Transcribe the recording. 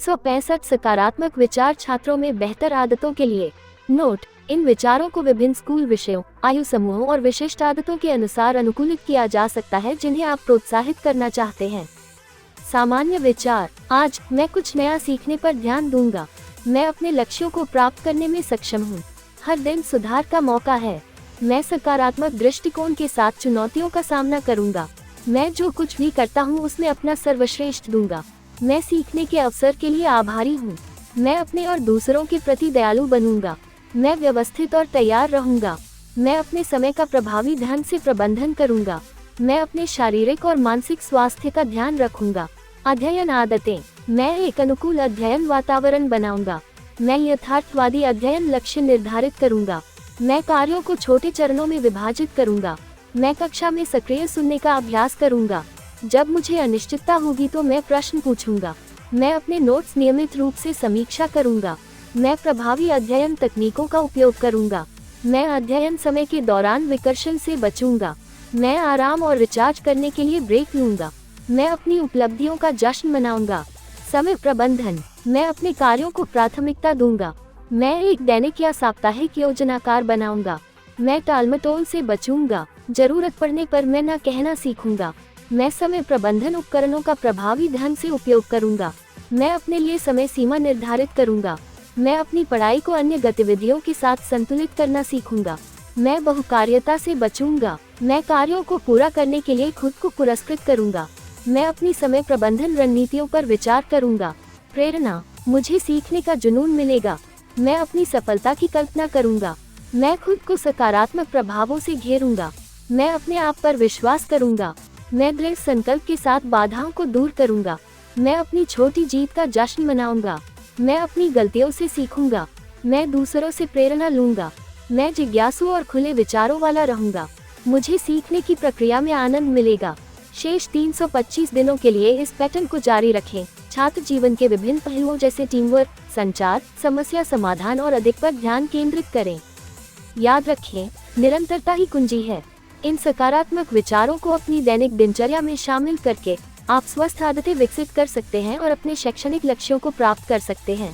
365 सकारात्मक विचार छात्रों में बेहतर आदतों के लिए। नोट: इन विचारों को विभिन्न स्कूल विषयों, आयु समूहों और विशिष्ट आदतों के अनुसार अनुकूलित किया जा सकता है जिन्हें आप प्रोत्साहित करना चाहते हैं। सामान्य विचार: आज मैं कुछ नया सीखने पर ध्यान दूंगा। मैं अपने लक्ष्यों को प्राप्त करने में सक्षम हूँ। हर दिन सुधार का मौका है। मैं सकारात्मक दृष्टिकोण के साथ चुनौतियों का सामना करूंगा। मैं जो कुछ भी करता हूँ उसमें अपना सर्वश्रेष्ठ दूंगा। मैं सीखने के अवसर के लिए आभारी हूँ। मैं अपने और दूसरों के प्रति दयालु बनूंगा। मैं व्यवस्थित और तैयार रहूंगा। मैं अपने समय का प्रभावी ढंग से प्रबंधन करूंगा। मैं अपने शारीरिक और मानसिक स्वास्थ्य का ध्यान रखूंगा। अध्ययन आदतें: मैं एक अनुकूल अध्ययन वातावरण बनाऊंगा। मैं यथार्थवादी अध्ययन लक्ष्य निर्धारित करूंगा। मैं कार्यों को छोटे चरणों में विभाजित करूंगा। मैं कक्षा में सक्रिय सुनने का अभ्यास करूंगा। जब मुझे अनिश्चितता होगी तो मैं प्रश्न पूछूंगा। मैं अपने नोट्स नियमित रूप से समीक्षा करूंगा। मैं प्रभावी अध्ययन तकनीकों का उपयोग करूंगा। मैं अध्ययन समय के दौरान विकर्षण से बचूंगा। मैं आराम और रिचार्ज करने के लिए ब्रेक लूंगा। मैं अपनी उपलब्धियों का जश्न मनाऊंगा। समय प्रबंधन: मैं अपने कार्यों को प्राथमिकता दूंगा। मैं एक दैनिक या साप्ताहिक योजनाकार बनाऊंगा। मैं टालमटोल से बचूंगा। जरूरत पड़ने पर मैं न कहना सीखूंगा। मैं समय प्रबंधन उपकरणों का प्रभावी ढंग से उपयोग करूंगा। मैं अपने लिए समय सीमा निर्धारित करूंगा। मैं अपनी पढ़ाई को अन्य गतिविधियों के साथ संतुलित करना सीखूंगा। मैं बहुकार्यता से बचूंगा। मैं कार्यों को पूरा करने के लिए खुद को पुरस्कृत करूंगा। मैं अपनी समय प्रबंधन रणनीतियों पर विचार करूंगा। प्रेरणा: मुझे सीखने का जुनून मिलेगा। मैं अपनी सफलता की कल्पना करूंगा। मैं खुद को सकारात्मक प्रभावों से घेरूंगा। मैं अपने आप पर विश्वास करूंगा। मैं दृढ़ संकल्प के साथ बाधाओं को दूर करूंगा। मैं अपनी छोटी जीत का जश्न मनाऊंगा। मैं अपनी गलतियों से सीखूंगा। मैं दूसरों से प्रेरणा लूंगा। मैं जिज्ञासु और खुले विचारों वाला रहूंगा। मुझे सीखने की प्रक्रिया में आनंद मिलेगा। शेष 325 दिनों के लिए इस पैटर्न को जारी रखें। छात्र जीवन के विभिन्न पहलुओं जैसे टीम वर्क, संचार, समस्या समाधान और अधिक पर ध्यान केंद्रित करें। याद रखें, निरंतरता ही कुंजी है। इन सकारात्मक विचारों को अपनी दैनिक दिनचर्या में शामिल करके आप स्वस्थ आदतें विकसित कर सकते हैं और अपने शैक्षणिक लक्ष्यों को प्राप्त कर सकते हैं।